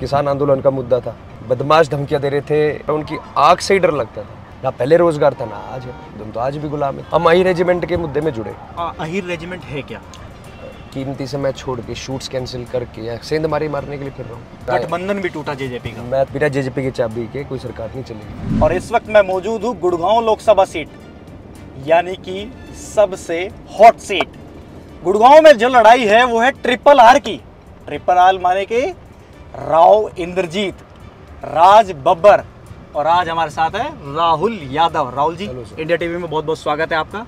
किसान आंदोलन का मुद्दा था, बदमाश धमकियां दे रहे थे, उनकी आंख से ही डर लगता था। ना पहले रोजगार था ना आज है, तुम तो आज भी गुलाम है। हम अहीर रेजिमेंट के मुद्दे में जुड़े। अहीर रेजिमेंट है क्या? कीमती समय छोड़ के शूट्स कैंसिल करके या सेंध मारी मारने के लिए फिर रहा हूँ। गठबंधन भी टूटा जेजेपी का। मैं बिना जेजेपी की चाबी के कोई सरकार नहीं चलेगी। और इस वक्त मैं मौजूद हूँ गुड़गांव लोकसभा सीट, यानी कि सबसे हॉट सीट। गुड़गांव में जो लड़ाई है वो है ट्रिपल आर की। ट्रिपल आर माने के राव इंद्रजीत, राज बब्बर, और आज हमारे साथ है राहुल यादव। राहुल जी, इंडिया टीवी में बहुत बहुत स्वागत है आपका।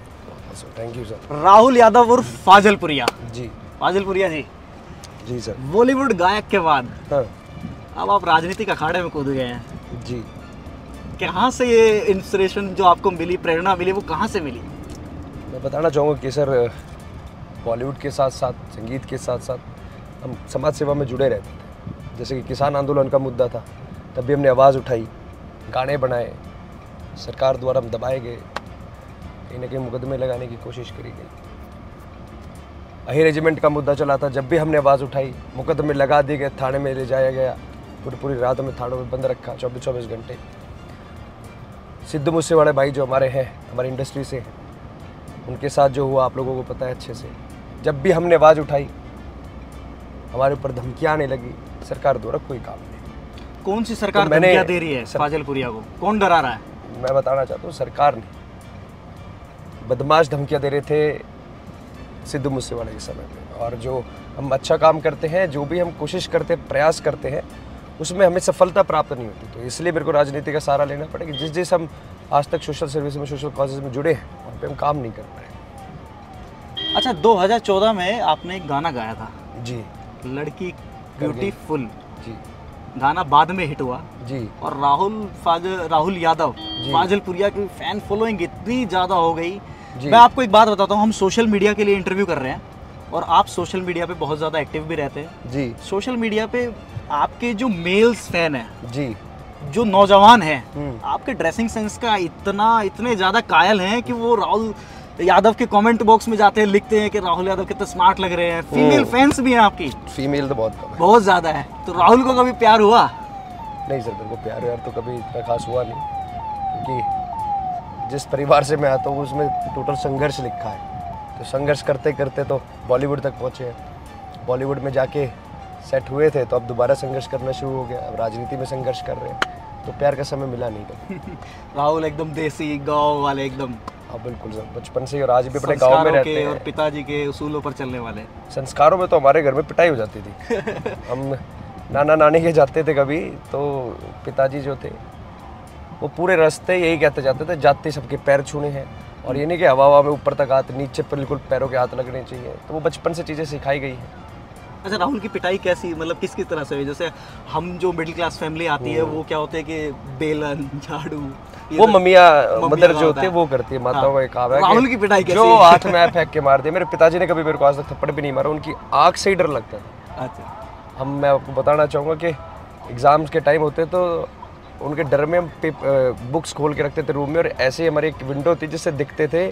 Thank you sir. Rahul Yadav उर्फ फाजलपुरिया जी। फाजलपुरिया जी, जी सर। बॉलीवुड गायक के बाद हाँ अब आप राजनीतिक अखाड़े में कूद गए हैं। जी। कहाँ से ये इंस्पिरेशन जो आपको मिली, प्रेरणा मिली, वो कहाँ से मिली? मैं बताना चाहूँगा कि सर बॉलीवुड के साथ साथ, संगीत के साथ साथ हम समाज सेवा में जुड़े रहते थे। जैसे कि किसान आंदोलन का मुद्दा था, तब भी हमने आवाज़ उठाई, गाने बनाए, सरकार द्वारा हम दबाए गए, कहीं ना कहीं मुकदमे लगाने की कोशिश करी गई। अहीर रेजिमेंट का मुद्दा चला था, जब भी हमने आवाज़ उठाई मुकदमे लगा दिए गए, थाने में ले जाया गया, पूरी रात में थानों में बंद रखा 24-24 घंटे। सिद्धू मूसेवाले भाई जो हमारे हैं, हमारी इंडस्ट्री से हैं, उनके साथ जो हुआ आप लोगों को पता है अच्छे से। जब भी हमने आवाज़ उठाई हमारे ऊपर धमकियाँ आने लगी, सरकार द्वारा कोई काम नहीं। कौन सी सरकार धमकियाँ दे रही है फाजलपुरिया को? कौन डरा रहा है? मैं बताना चाहता हूँ, सरकार ने बदमाश धमकियाँ दे रहे थे सिद्धू मूसेवाले के समय में। और जो हम अच्छा काम करते हैं, जो भी हम कोशिश करते हैं, प्रयास करते हैं, उसमें हमें सफलता प्राप्त नहीं होती। तो इसलिए मेरे को राजनीति का सहारा लेना पड़ेगा। जिस हम आज तक सोशल सर्विस में, सोशल कॉजेज में जुड़े हैं, वहाँ पे हम काम नहीं कर पाए। अच्छा, 2014 में आपने एक गाना गाया था जी, लड़की ब्यूटीफुल। जी। गाना बाद में हिट हुआ जी। और राहुल यादव फाजलपुरिया की फैन फॉलोइंग इतनी ज़्यादा हो गई। मैं आपको एक बात बताता हूँ, हम सोशल मीडिया के लिए इंटरव्यू कर रहे हैं और आप सोशल मीडिया पे बहुत ज़्यादा एक्टिव भी रहते हैं। जी। सोशल मीडिया पे आपके जो मेल्स फैन हैं, जी, जो नौजवान हैं, आपके ड्रेसिंग सेंस का इतने ज़्यादा कायल हैं कि वो राहुल यादव के कमेंट बॉक्स में जाते हैं, लिखते हैं कि राहुल यादव कितने स्मार्ट लग रहे हैं। फीमेल फैंस भी हैं आपकी? फीमेल तो बहुत कम है। बहुत ज़्यादा है। तो राहुल को कभी प्यार हुआ? नहीं सर, मेरे को प्यार यार तो कभी इतना खास हुआ नहीं, क्योंकि जिस परिवार से मैं आता हूँ उसमें टोटल संघर्ष लिखा है। तो संघर्ष करते करते तो बॉलीवुड तक पहुँचे हैं। बॉलीवुड में जाके सेट हुए थे, तो अब दोबारा संघर्ष करना शुरू हो गया। अब राजनीति में संघर्ष कर रहे हैं, तो प्यार का समय मिला नहीं कभी। राहुल एकदम देसी गाँव वाले, एकदम। हाँ बिल्कुल सर, बचपन से और आज भी अपने गांव में रहते हैं। और पिताजी के उसूलों पर चलने वाले। संस्कारों में तो हमारे घर में पिटाई हो जाती थी। हम नाना नानी के जाते थे कभी, तो पिताजी जो थे वो पूरे रास्ते यही कहते जाते थे, जाते सबके पैर छूने हैं, और ये नहीं कि हवा में ऊपर तक हाथ, नीचे बिल्कुल पैरों के हाथ लगने चाहिए। तो वो बचपन से चीज़ें सिखाई गई हैं। अच्छा, राहुल की पिटाई कैसी, मतलब किस तरह से हुई? जैसे हम जो मिडिल क्लास फैमिली आती है, वो क्या होते हैं कि बेलन, झाड़ू, वो मदर जो होती है वो करती है, माताओं का काम है। राहुल की पिटाई कैसी? जो हाथ में फेंक के मार दिया। मेरे पिताजी ने कभी मेरे को आज तक थप्पड़ भी नहीं मारा, उनकी आंख से ही डर लगता था। अच्छा। मैं आपको बताना चाहूँगा कि एग्ज़ाम्स के टाइम होते तो उनके डर में हम बुक्स खोल के रखते थे रूम में, और ऐसे ही हमारी एक विंडो थी जिससे दिखते थे,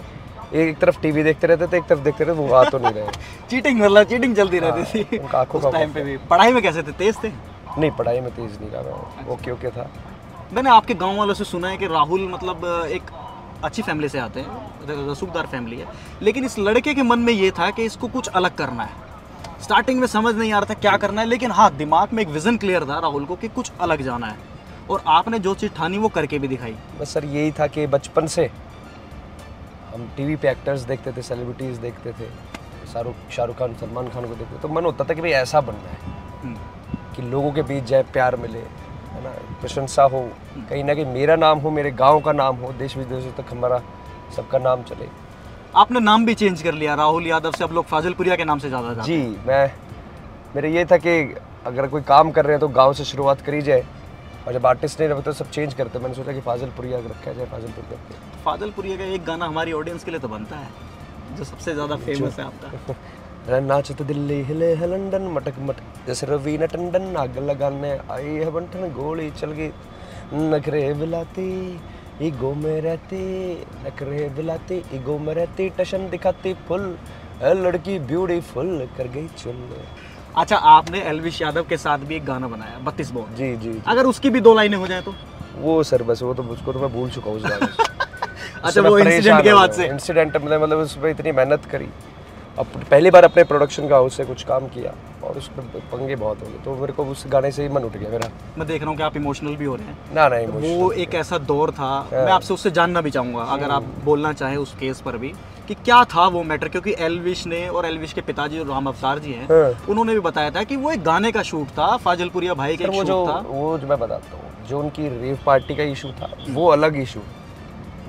एक तरफ टीवी देखते रहते थे, एक तरफ देखते रहते, वो आ तो नहीं रहे। चीटिंग चलती रहती थी उनका आंखों का टाइम पे भी। पढ़ाई में कैसे थे, तेज थे? नहीं, पढ़ाई में तेज नहीं रहा, ओके था। मैंने आपके गांव वालों से सुना है कि राहुल मतलब एक अच्छी फैमिली से आते हैं, रसूखदार फैमिली है, लेकिन इस लड़के के मन में ये था कि इसको कुछ अलग करना है। स्टार्टिंग में समझ नहीं आ रहा था क्या करना है, लेकिन हाँ, दिमाग में एक विजन क्लियर था राहुल को कि कुछ अलग जाना है, और आपने जो चीज़ ठानी वो करके भी दिखाई। बस सर यही था कि बचपन से हम टीवी पे एक्टर्स देखते थे, सेलिब्रिटीज़ देखते थे, शाहरुख खान, सलमान खान को देखते, तो मन होता था कि भाई ऐसा बनना है कि लोगों के बीच जाए, प्यार मिले, है ना, प्रशंसा हो, कहीं ना कहीं मेरा नाम हो, मेरे गांव का नाम हो, देश विदेशों तक हमारा सबका नाम चले। आपने नाम भी चेंज कर लिया, राहुल यादव से अब लोग फाजलपुरिया के नाम से ज़्यादा जानते हैं। जी, मेरा ये था कि अगर कोई काम कर रहे हैं तो गाँव से शुरुआत करी जाए, और जब आर्टिस्ट नहीं रहे तो सब चेंज करते। मैंने सोचा कि फाजलपुरिया रखा जाए, फाजलपुरिया। फाजलपुरिया का एक गाना हमारी ऑडियंस के लिए तो बनता है, जो सबसे ज़्यादा फेमस है आपका। नाचत दिल्ली हिले है लंदन, मटक मटक जैसे रवीना टंडन, आग लगाने आई है बंठन, गोली चल गई, नखरे बिलाती ईगो में रहती, नखरे बिलाती ईगो में रहती, टशन दिखाती फुल, लड़की ब्यूटीफुल कर गई चुन। अच्छा, आपने एल्विश यादव के साथ भी एक गाना बनाया 32 बोल। जी जी जी। अगर उसकी भी 2 लाइनें हो जाए तो? वो सर बस वो तो उसको तो मैं भूल चुका हूँ उस गाने से। अच्छा, उससे मैं वो इंसिडेंट परेशान के हो बाद गया। से? इंसिडेंट मतलब उस पर इतनी मेहनत करी, अब पहली बार अपने प्रोडक्शन का हाउस से कुछ काम किया और उस पर पंगे बहुत हो गए, तो मेरे को उस गाने से ही मन उठ गया मेरा। मैं देख रहा हूँ कि आप इमोशनल भी हो रहे हैं। ना ना emotional वो नहीं। एक ऐसा दौर था, मैं आपसे उससे जानना भी चाहूँगा अगर आप बोलना चाहें उस केस पर भी कि क्या था वो मैटर, क्योंकि एल्विश ने और एल्विश के पिताजी जो राम अवतार जी हैं हाँ। उन्होंने भी बताया था कि वो एक गाने का शूट था, फाजिलपुरिया भाई का सर एक वो शूट था। जो मैं बताता हूँ, जो उनकी रेव पार्टी का इशू था वो अलग इशू,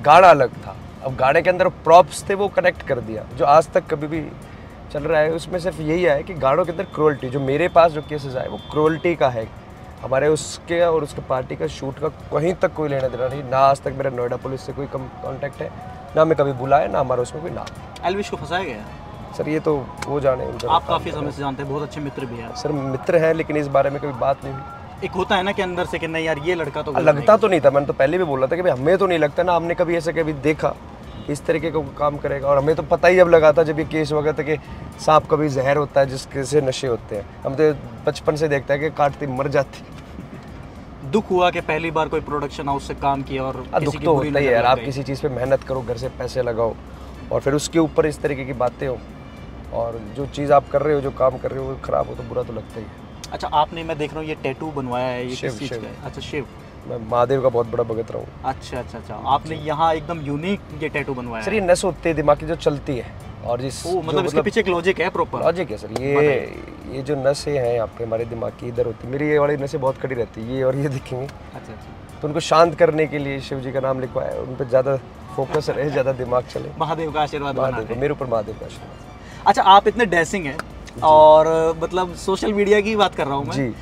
गाना अलग था। अब गाने के अंदर प्रॉप्स थे, वो कनेक्ट कर दिया जो आज तक कभी भी चल रहा है। उसमें सिर्फ यही है कि गानों के अंदर क्रोअल्टी, जो मेरे पास जो केसेस आए वो क्रोअल्टी का है। हमारे उसके और उसके पार्टी का शूट का कहीं तक कोई लेना देना नहीं। ना आज तक मेरा नोएडा पुलिस से कोई कांटेक्ट है, ना मैं कभी बुलाया, ना हमारा उसमें कोई नाम। एल्विश को फंसाया गया? सर ये तो वो जाने उनका। आप काफ़ी समय से जानते हैं, बहुत अच्छे मित्र भी हैं। सर मित्र हैं, लेकिन इस बारे में कभी बात नहीं हुई। एक होता है ना कि अंदर से कि नहीं यार ये लड़का तो लगता तो नहीं था, मैंने तो पहले भी बोला था कि भाई हमें तो नहीं लगता ना, हमने कभी ऐसे कभी देखा इस तरीके का काम करेगा। और हमें तो पता ही अब लगा था जब ये केस वगैरह था कि सांप कभी जहर होता है जिसके से नशे होते हैं। हम तो बचपन से देखते हैं कि काटती मर जाती। दुख हुआ कि पहली बार कोई प्रोडक्शन हाउस से काम किया और दुख किसी की तो बुरी होता ही है नज़र यार, लग आप गई। किसी चीज़ पे मेहनत करो, घर से पैसे लगाओ और फिर उसके ऊपर इस तरीके की बातें हो और जो चीज़ आप कर रहे हो, जो काम कर रहे हो वो खराब हो तो बुरा तो लगता ही है। अच्छा, आपने, मैं देख रहा हूँ ये टैटू बनवाया है, ये शिव, किस चीज़ शिव। का है? अच्छा, शिव। मैं महादेव का बहुत बड़ा भगत रहा हूँ। अच्छा अच्छा अच्छा, आपने यहाँ एकदम यूनिक ये टैटू बनवाया सर है। ये नस होती है दिमाग की जो चलती है और जिस ओ, मतलब इसके पीछे एक लॉजिक है प्रॉपर? लॉजिक है सर। ये जो नसें हैं यहाँ पे हमारे दिमाग की इधर होती है, मेरी ये वाली नसें बहुत खड़ी रहती है, ये और ये दिखेंगे। अच्छा अच्छा, तो उनको शांत करने के लिए शिव जी का नाम लिखवाया है, उन पर ज़्यादा फोकस रहे, ज़्यादा दिमाग चले। महादेव का आशीर्वाद बना महादेव है। का, मेरे ऊपर महादेव का आशीर्वाद। अच्छा, आप इतने डैसिंग हैं और मतलब सोशल मीडिया की बात कर रहा हूँ मैं। जी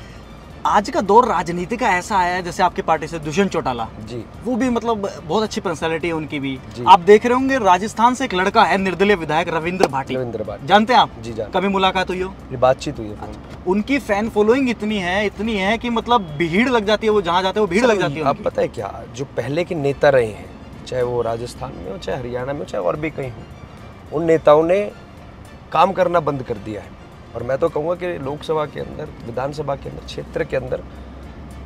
आज का दौर राजनीति का ऐसा आया है, जैसे आपकी पार्टी से दुष्यंत चौटाला, जी वो भी मतलब बहुत अच्छी पर्सनालिटी है उनकी भी। जी। आप देख रहे होंगे राजस्थान से एक लड़का है निर्दलीय विधायक रविंद्र भाटी, रविंद्र भाटी, जानते हैं आप? जी जान, कभी मुलाकात हुई हो? ये बातचीत हुई है फोन पे। उनकी फैन फॉलोइंग इतनी है कि मतलब भीड़ लग जाती है, वो जहाँ जाते हैं वो भीड़ लग जाती है आप उनकी। पता है क्या, जो पहले के नेता रहे हैं, चाहे वो राजस्थान में हो, चाहे हरियाणा में हो, चाहे और भी कहीं हो, उन नेताओं ने काम करना बंद कर दिया है। और मैं तो कहूँगा कि लोकसभा के अंदर, विधानसभा के अंदर, क्षेत्र के अंदर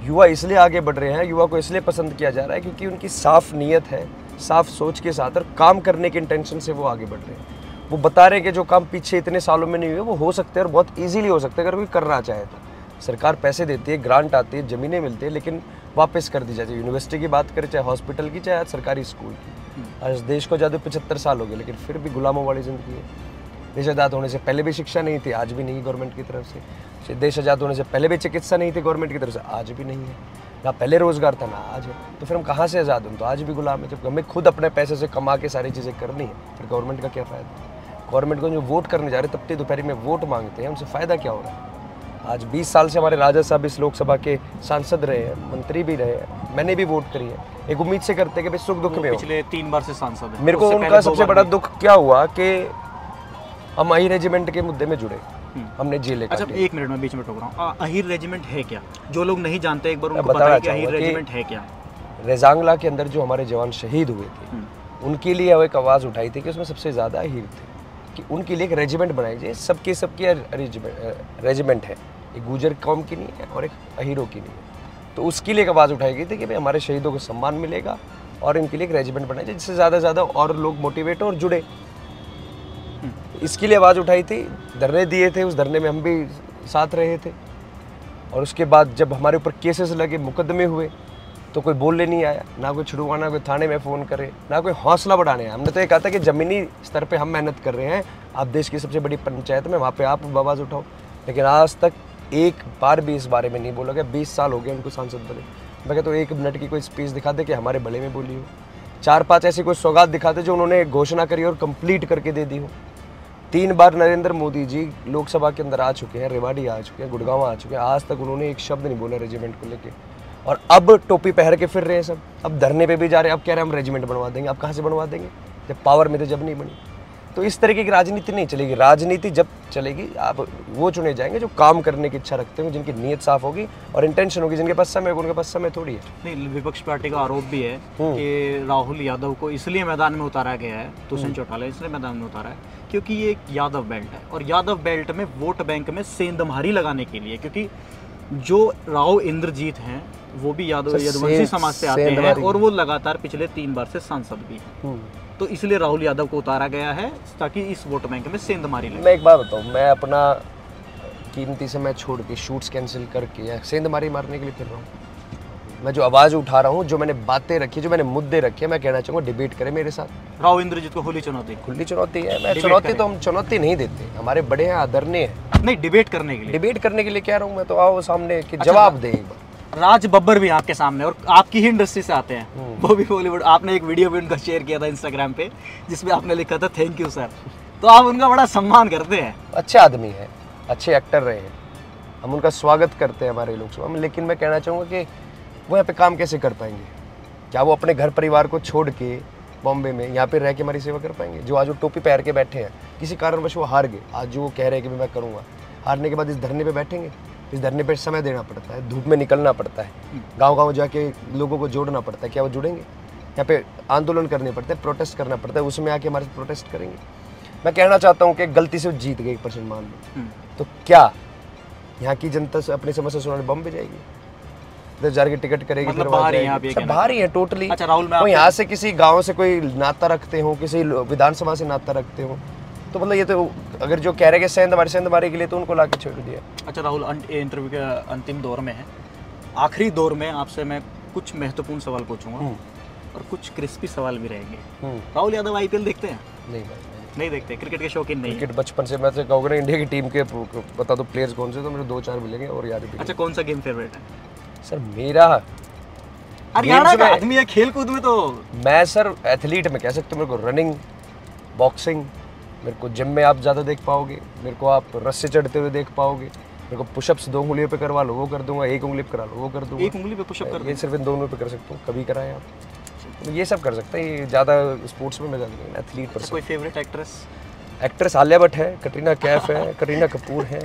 युवा इसलिए आगे बढ़ रहे हैं, युवा को इसलिए पसंद किया जा रहा है क्योंकि उनकी साफ नीयत है, साफ सोच के साथ और काम करने के इंटेंशन से वो आगे बढ़ रहे हैं। वो बता रहे हैं कि जो काम पीछे इतने सालों में नहीं हुए वो हो सकते हैं और बहुत ईजीली हो सकते हैं अगर कोई करना चाहे तो। सरकार पैसे देती है, ग्रांट आती है, ज़मीनें मिलती है, लेकिन वापस कर दी जाती है। यूनिवर्सिटी की बात करें, चाहे हॉस्पिटल की, चाहे सरकारी स्कूल की। आज देश को ज़्यादा 75 साल हो गए, लेकिन फिर भी गुलामों वाली ज़िंदगी है। देश आज़ाद होने से पहले भी शिक्षा नहीं थी, आज भी नहीं गवर्नमेंट की तरफ से। देश आज़ाद होने से पहले भी चिकित्सा नहीं थी गवर्नमेंट की तरफ से, आज भी नहीं है। ना पहले रोज़गार था, ना आज है। तो फिर हम कहाँ से आज़ाद हों? तो आज भी गुलाम है। जब हमें खुद अपने पैसे से कमा के सारी चीज़ें करनी है, फिर गवर्नमेंट का क्या फ़ायदा? गवर्नमेंट को जो वोट करने जा रहे हैं, तपती दोपहरी में वोट मांगते हैं, उनसे फ़ायदा क्या हो रहा है? आज 20 साल से हमारे राजा साहब इस लोकसभा के सांसद रहे हैं, मंत्री भी रहे हैं, मैंने भी वोट करी है। एक उम्मीद से करते हैं कि भाई सुख दुख में हो। पिछले 3 बार से सांसद है। मेरे को उनका सबसे बड़ा दुख क्या हुआ कि हम अही रेजिमेंट के मुद्दे में जुड़े, हमने जेल अच्छा, काटी। 1 मिनट में बीच में टोक रहा हूँ। अहीर रेजिमेंट है क्या? जो लोग नहीं जानते एक बार उनको बताना बताइए कि अहीर चाहूँगा कि रेजिमेंट है क्या? रेजांगला के अंदर जो हमारे जवान शहीद हुए थे, उनके लिए वो एक आवाज़ उठाई थी कि उसमें सबसे ज़्यादा अहीर थे, कि उनके लिए एक रेजिमेंट बनाई जाए। सबकी रेजिमेंट है, एक गुजर कौम की नहीं है और एक अहीरों की नहीं है। तो उसके लिए एक आवाज़ उठाई गई थी कि भाई हमारे शहीदों को सम्मान मिलेगा और इनके लिए एक रेजिमेंट बनाई जाए जिससे ज़्यादा से ज़्यादा और लोग मोटिवेट हो और जुड़े। इसके लिए आवाज़ उठाई थी, धरने दिए थे, उस धरने में हम भी साथ रहे थे। और उसके बाद जब हमारे ऊपर केसेस लगे, मुकदमे हुए, तो कोई बोलने नहीं आया, ना कोई छुड़वाना, कोई थाने में फ़ोन करे, ना कोई हौसला बढ़ाने आया। हमने तो ये कहा था कि ज़मीनी स्तर पे हम मेहनत कर रहे हैं, आप देश की सबसे बड़ी पंचायत में, वहाँ पे आप आवाज़ उठाओ। लेकिन आज तक एक बार भी इस बारे में नहीं बोला गया। 20 साल हो गए उनको सांसद बने। मैं कहता हूँ 1 मिनट की कोई स्पीच दिखा दे कि हमारे भले में बोली हो। 4-5 ऐसी कोई सौगात दिखाते जो उन्होंने घोषणा करी और कंप्लीट करके दे दी हो। 3 बार नरेंद्र मोदी जी लोकसभा के अंदर आ चुके हैं, रेवाड़ी आ चुके हैं, गुड़गांव आ चुके हैं, आज तक उन्होंने एक शब्द नहीं बोला रेजिमेंट को लेके। और अब टोपी पहन के फिर रहे हैं सब, अब धरने पे भी जा रहे हैं, अब कह रहे हैं हम रेजिमेंट बनवा देंगे। अब कहाँ से बनवा देंगे? जब पावर में थे जब नहीं बनी। तो इस तरीके की राजनीति नहीं चलेगी। राजनीति जब चलेगी, आप वो चुने जाएंगे जो काम करने की इच्छा रखते हो, जिनकी नीयत साफ होगी और इंटेंशन होगी। जिनके पास समय होगा, उनके पास समय थोड़ी है। नहीं, विपक्ष पार्टी का आरोप भी है कि राहुल यादव को इसलिए मैदान में उतारा गया है, दुष्यंत चौटाला इसलिए मैदान में उतारा है क्योंकि ये एक यादव बेल्ट है, और यादव बेल्ट में वोट बैंक में सेंधमारी लगाने के लिए, क्योंकि जो राव इंद्रजीत हैं वो भी यदुवंशी समाज से आते हैं और वो लगातार पिछले 3 बार से सांसद भी हैं। तो इसलिए राहुल यादव को उतारा गया है ताकि इस वोट बैंक में सेंधमारी लगे। मैं एक बात बताऊँ, मैं अपना कीमती समय छोड़ के शूट्स कैंसिल करके या सेंधमारी मारने के लिए फिर रहा हूँ। मैं जो आवाज़ उठा रहा हूँ, जो मैंने बातें रखी, जो मैंने मुद्दे रखे, मैं कहना चाहूँगा डिबेट करें मेरे साथ। राव इंद्रजीत को खुली चुनौती है। मैं चुनौती तो हम चुनौती नहीं देते, हमारे बड़े हैं, आदरणीय हैं। नहीं, डिबेट करने के लिए कह रहा हूँ मैं, तो आओ सामने कि जवाब दें एक बार। राज बब्बर भी आपके सामने और आपकी ही इंडस्ट्री से आते हैं, वो भी बॉलीवुड। आपने एक वीडियो भी उनका शेयर किया था इंस्टाग्राम पे जिसमें आपने लिखा था थैंक यू सर, तो आप उनका बड़ा सम्मान करते हैं। अच्छे आदमी हैं, अच्छे एक्टर रहे हैं, हम उनका स्वागत करते हैं हमारे लोकसभा में। लेकिन मैं कहना चाहूँगा कि वो यहाँ पे काम कैसे कर पाएंगे? क्या वो अपने घर परिवार को छोड़ के बॉम्बे में यहाँ पे रह के हमारी सेवा कर पाएंगे? जो आज वो टोपी पहन के बैठे हैं, किसी कारणवश वो हार गए, आज जो वो कह रहे हैं कि मैं करूँगा, हारने के बाद इस धरने पे बैठेंगे। इस धरने पे समय देना पड़ता है, धूप में निकलना पड़ता है, गांव-गांव जाके लोगों को जोड़ना पड़ता है। क्या वो जुड़ेंगे? यहाँ पे आंदोलन करने पड़ते हैं, प्रोटेस्ट करना पड़ता है, उसमें आके हमारे प्रोटेस्ट करेंगे। मैं कहना चाहता हूँ कि गलती से जीत गए 1% मान लो, तो क्या यहाँ की जनता से अपनी समस्या सुनाने बॉम्बे जाएगी? 10,000 की टिकट करेगी, मतलब बाहर ही है टोटली। अच्छा राहुल, मैं यहाँ से किसी गाँव से कोई नाता रखते हो, किसी विधानसभा से नाता रखते हो, तो मतलब ये तो अगर जो कह रहे हैं कि सेंधमारी के लिए, तो उनको लाके छोड़ दिया। अच्छा राहुल, इंटरव्यू के अंतिम दौर में है, आखिरी दौर में आपसे मैं कुछ महत्वपूर्ण सवाल पूछूंगा और कुछ क्रिस्पी सवाल भी रहेंगे। राहुल यादव आईपीएल देखते हैं? नहीं भाई, नहीं देखते, क्रिकेट के शौकीन नहीं? क्रिकेट बचपन से, मैं कहूँगा इंडिया की टीम के बता दो प्लेयर्स कौन से, तो मेरे 2-4 मिलेंगे और याद भी। अच्छा, कौन सा गेम फेवरेट है? सर मेरा हरियाणा का आदमी है, खेल कूद में तो मैं सर एथलीट में कह सकते हो। मेरे को रनिंग, बॉक्सिंग, मेरे को जिम में आप ज़्यादा देख पाओगे, मेरे को आप रस्से चढ़ते हुए देख पाओगे, मेरे को पुशअप्स 2 उंगलियों पे करवा लो वो कर दूंगा, 1 उंगली पे करा लो वो कर दूंगा। 1 उंगली पे पुशअप कर? ये सिर्फ इन 2 उंगलियों पे कर सकता हूँ, कभी कराएं आप, तो ये सब कर सकता है। ये ज़्यादा स्पोर्ट्स में मैं ज़्यादा नहीं, एथलीट पर। कोई फेवरेट एक्ट्रेस आलिया भट्ट है, कटरीना कैफ है, करीना कपूर है,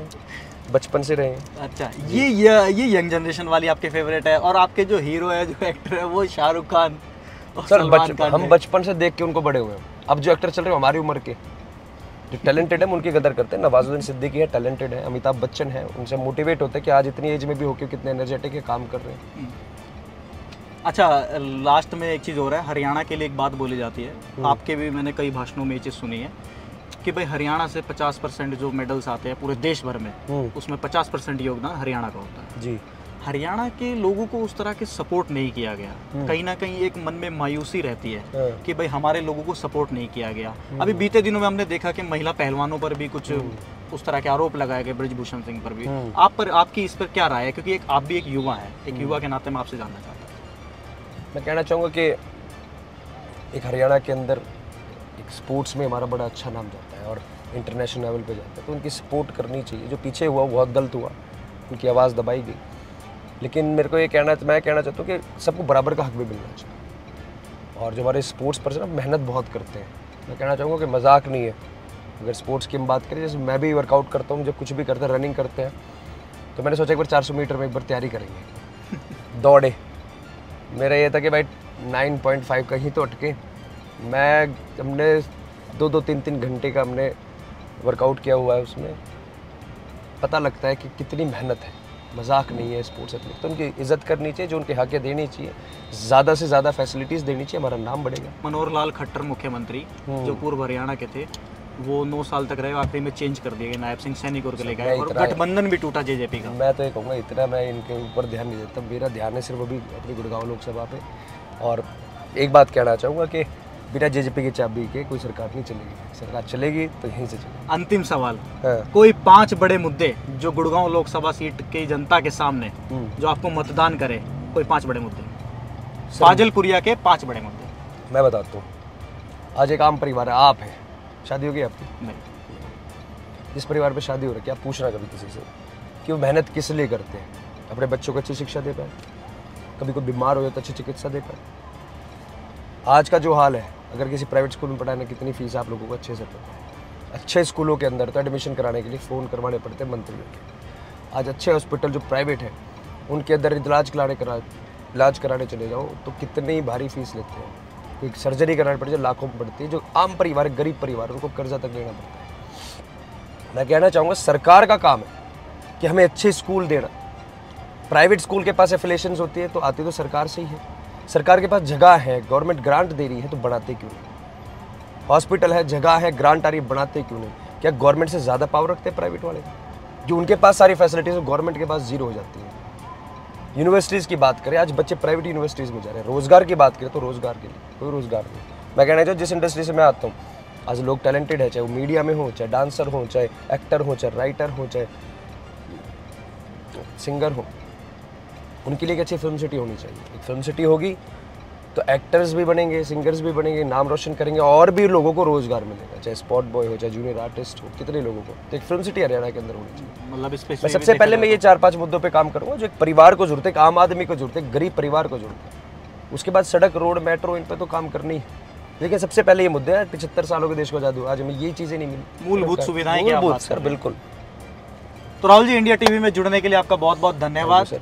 बचपन से रहे। अच्छा, ये यंग जनरेशन वाली आपके फेवरेट है, और आपके जो हीरो है, जो एक्टर है, वो शाहरुख खान और सलमान खान। हम बचपन से देख के उनको बड़े हुए हैं। अब जो एक्टर चल रहे हैं हमारी उम्र के, जो टैलेंटेड है, उनकी कदर करते हैं। नवाजुद्दीन सिद्दीकी है, टैलेंटेड है, अमिताभ बच्चन है, उनसे मोटिवेट होते हैं कि आज इतनी एज में भी होके कितने एनर्जेटिक है, काम कर रहे हैं। अच्छा, लास्ट में एक चीज़ हो रहा है, हरियाणा के लिए एक बात बोली जाती है, आपके भी मैंने कई भाषणों में ये चीज़ सुनी है कि भाई हरियाणा से 50% जो मेडल्स आते हैं पूरे देश भर में, उसमें 50% योगदान हरियाणा का होता है जी। हरियाणा के लोगों को उस तरह के सपोर्ट नहीं किया गया, कहीं ना कहीं एक मन में मायूसी रहती है कि भाई हमारे लोगों को सपोर्ट नहीं किया गया। अभी बीते दिनों में हमने देखा कि महिला पहलवानों पर भी कुछ उस तरह के आरोप लगाए गए, ब्रजभूषण सिंह पर भी। आपकी इस पर क्या राय है? क्योंकि आप भी एक युवा हैं, एक युवा के नाते मैं आपसे जानना चाहता हूँ। मैं कहना चाहूँगा कि एक हरियाणा के अंदर एक स्पोर्ट्स में हमारा बड़ा अच्छा नाम जाता है और इंटरनेशनल लेवल पे जाता है, तो उनकी सपोर्ट करनी चाहिए। जो पीछे हुआ बहुत गलत हुआ, उनकी आवाज़ दबाई गई। लेकिन मेरे को मैं कहना चाहता हूँ कि सबको बराबर का हक भी मिलना चाहिए। और जो हमारे स्पोर्ट्स पर्सन मेहनत बहुत करते हैं, मैं कहना चाहूँगा कि मजाक नहीं है। अगर स्पोर्ट्स की हम बात करें, जैसे मैं भी वर्कआउट करता हूँ, जब कुछ भी करते हैं, रनिंग करते हैं, तो मैंने सोचा एक बार 400 मीटर में एक बार तैयारी करेंगे। दौड़े, मेरा ये था कि भाई 9.5 कहीं तो अटके। हमने 2-3 घंटे का हमने वर्कआउट किया हुआ है, उसमें पता लगता है कि कितनी मेहनत है, मजाक नहीं है स्पोर्ट्स एथलीट। तो उनकी इज्जत करनी चाहिए, जो उनके हक़ देनी चाहिए, ज़्यादा से ज़्यादा फैसिलिटीज़ देनी चाहिए, हमारा नाम बढ़ेगा। मनोहर लाल खट्टर मुख्यमंत्री जो पूर्व हरियाणा के थे, वो 9 साल तक रहे, आखिरी में चेंज कर दिए गए, नायब सिंह सैनी को ले गए और गठबंधन भी टूटा जेजेपी का। मैं तो ये कहूँगा, इतना मैं इनके ऊपर ध्यान नहीं देता, मेरा ध्यान है सिर्फ अभी अपनी गुड़गांव लोकसभा पे। और एक बात कहना चाहूँगा कि बिना जेजेपी की चाबी के कोई सरकार नहीं चलेगी, सरकार चलेगी तो यहीं से चलेगी। अंतिम सवाल, कोई 5 बड़े मुद्दे जो गुड़गांव लोकसभा सीट की जनता के सामने जो आपको मतदान करे, कोई 5 बड़े मुद्दे, फाजिलपुरिया के 5 बड़े मुद्दे। मैं बताता हूँ। आज एक आम परिवार है, आप हैं, शादी होगी आपकी? नहीं। जिस परिवार पे शादी हो रही है, आप पूछना कभी किसी से कि वो मेहनत किस लिए करते हैं? अपने बच्चों को अच्छी शिक्षा दे पाए, कभी कोई बीमार हो जाए तो अच्छी चिकित्सा दे पाए। आज का जो हाल है, अगर किसी प्राइवेट स्कूल में पढ़ाने कितनी फीस आप लोगों को अच्छे से पता है। अच्छे स्कूलों के अंदर तो एडमिशन कराने के लिए फ़ोन करवाने पड़ते हैं मंथलियों के। आज अच्छे हॉस्पिटल जो प्राइवेट है उनके अंदर इलाज कराने चले जाओ तो कितनी भारी फीस लेते हैं। कोई सर्जरी करानी पड़ती है लाखों में पड़ती है। जो आम परिवार गरीब परिवार उनको कर्जा तक लेना पड़ता है। मैं कहना चाहूँगा सरकार का काम है कि हमें अच्छे स्कूल देना। प्राइवेट स्कूल के पास एफिलेशंस होती है तो आती तो सरकार से ही है। सरकार के पास जगह है, गवर्नमेंट ग्रांट दे रही है तो बढ़ाते क्यों नहीं। हॉस्पिटल है, जगह है, ग्रांट आ रही है, बढ़ाते क्यों नहीं। क्या गवर्नमेंट से ज़्यादा पावर रखते हैं प्राइवेट वाले? जो उनके पास सारी फैसिलिटीज़ गवर्नमेंट के पास जीरो हो जाती है। यूनिवर्सिटीज़ की बात करें, आज बच्चे प्राइवेट यूनिवर्सिटीज़ में जा रहे हैं। रोज़गार की बात करें तो रोज़गार के लिए कोई रोज़गार नहीं। मैं कहना चाहूँ जिस इंडस्ट्री से मैं आता हूँ, आज लोग टैलेंटेड है, चाहे वो मीडिया में हो, चाहे डांसर हो, चाहे एक्टर हो, चाहे राइटर हो, चाहे सिंगर हो, उनके लिए एक अच्छी फिल्म सिटी होनी चाहिए। एक फिल्म सिटी होगी तो एक्टर्स भी बनेंगे, सिंगर्स भी बनेंगे, नाम रोशन करेंगे और भी लोगों को रोज़गार मिलेगा। चाहे स्पॉट बॉय हो, चाहे जूनियर आर्टिस्ट हो, कितने लोगों को। तो एक फिल्म सिटी हरियाणा के अंदर होनी चाहिए। मतलब इस पे मैं सबसे पहले मैं ये 4-5 मुद्दों पे काम करूँगा जो एक परिवार को जरूरत है, एक आम आदमी को जरूरत है, गरीब परिवार को जरूरत है। उसके बाद सड़क, रोड, मेट्रो, इन पर तो काम करनी है। लेकिन सबसे पहले ये मुद्दे हैं 75 सालों के देश को आज़ादी हुआ, आज हमें ये चीज़ें नहीं मिली। मूलभूत सुविधाएं क्या बात सर, बिल्कुल। तो राहुल जी, इंडिया टीवी में जुड़ने के लिए आपका बहुत बहुत धन्यवाद। सर।